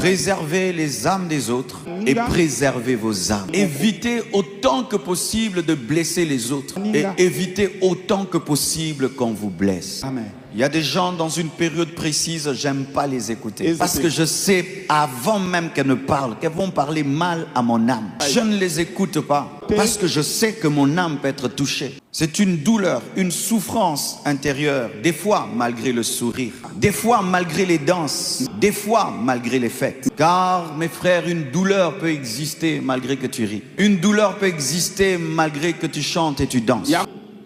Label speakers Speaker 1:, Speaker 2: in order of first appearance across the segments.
Speaker 1: Préservez les âmes des autres et préservez vos âmes. Évitez autant que possible de blesser les autres et évitez autant que possible qu'on vous blesse.
Speaker 2: Amen.
Speaker 1: Il y a des gens dans une période précise, j'aime pas les écouter. Parce que je sais, avant même qu'elles ne parlent, qu'elles vont parler mal à mon âme. Je ne les écoute pas. Parce que je sais que mon âme peut être touchée. C'est une douleur, une souffrance intérieure. Des fois, malgré le sourire. Des fois, malgré les danses. Des fois, malgré les fêtes. Car, mes frères, une douleur peut exister malgré que tu ris. Une douleur peut exister malgré que tu chantes et tu danses.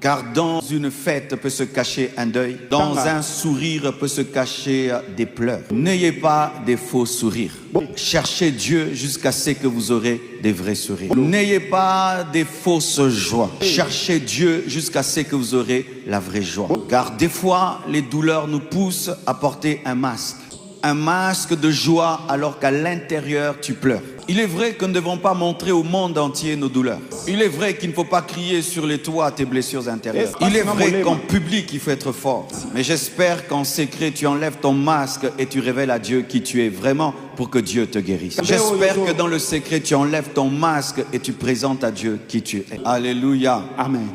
Speaker 1: Car dans une fête peut se cacher un deuil. Dans un sourire peut se cacher des pleurs. N'ayez pas des faux sourires. Cherchez Dieu jusqu'à ce que vous aurez des vrais sourires. N'ayez pas des fausses joies. Cherchez Dieu jusqu'à ce que vous aurez la vraie joie. Car des fois, les douleurs nous poussent à porter un masque. Un masque de joie alors qu'à l'intérieur tu pleures. Il est vrai que nous ne devons pas montrer au monde entier nos douleurs. Il est vrai qu'il ne faut pas crier sur les toits tes blessures intérieures. Il est vrai qu'en public il faut être fort. Mais j'espère qu'en secret tu enlèves ton masque et tu révèles à Dieu qui tu es vraiment pour que Dieu te guérisse. J'espère que dans le secret tu enlèves ton masque et tu présentes à Dieu qui tu es. Alléluia.
Speaker 2: Amen.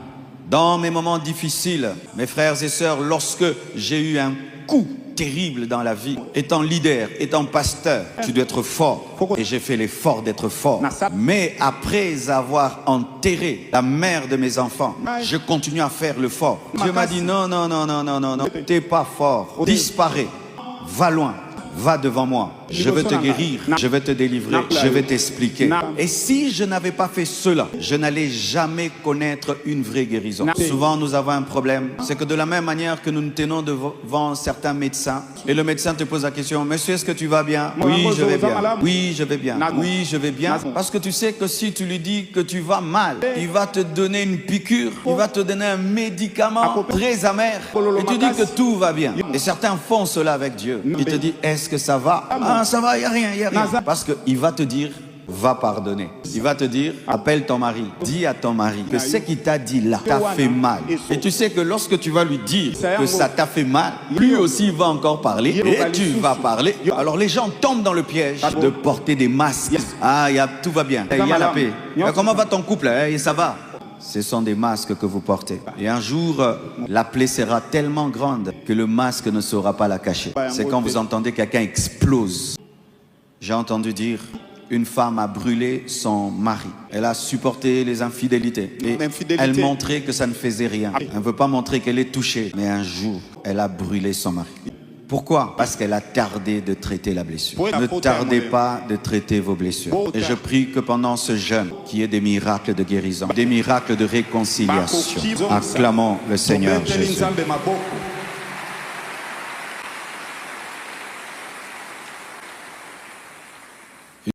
Speaker 1: Dans mes moments difficiles, mes frères et sœurs, lorsque j'ai eu un coup terrible dans la vie, étant leader, étant pasteur, tu dois être fort. Et j'ai fait l'effort d'être fort. Mais après avoir enterré la mère de mes enfants, je continue à faire le fort. Dieu m'a dit non, non, non, non, non, non, non, t'es pas fort. Disparais, va loin. Va devant moi, je vais te guérir, je vais te délivrer, je vais t'expliquer. Et si je n'avais pas fait cela, je n'allais jamais connaître une vraie guérison. Souvent nous avons un problème, c'est que de la même manière que nous nous tenons devant certains médecins, et le médecin te pose la question, monsieur, est-ce que tu vas bien? Oui, je vais bien. Oui, je vais bien. Oui, je vais bien. Parce que tu sais que si tu lui dis que tu vas mal, il va te donner une piqûre, il va te donner un médicament très amer, et tu dis que tout va bien. Et certains font cela avec Dieu. Il te dit, est-ce que ça va? Ah, ça va, il n'y a rien, il n'y a rien. Parce qu'il va te dire, va pardonner. Il va te dire, appelle ton mari. Dis à ton mari que ce qu'il t'a dit là t'a fait mal. Et tu sais que lorsque tu vas lui dire que ça t'a fait mal, lui aussi il va encore parler et tu vas parler. Alors les gens tombent dans le piège de porter des masques. Ah, tout va bien, il y a la paix. Comment va ton couple? Ça va. Ce sont des masques que vous portez. Et un jour, la plaie sera tellement grande que le masque ne saura pas la cacher. C'est quand vous entendez quelqu'un explose. J'ai entendu dire, une femme a brûlé son mari. Elle a supporté les infidélités. Et elle montrait que ça ne faisait rien. Elle ne veut pas montrer qu'elle est touchée. Mais un jour, elle a brûlé son mari. Pourquoi? Parce qu'elle a tardé de traiter la blessure. Ne tardez pas de traiter vos blessures. Et je prie que pendant ce jeûne, qu'il y ait des miracles de guérison, des miracles de réconciliation. Acclamons le Seigneur Jésus.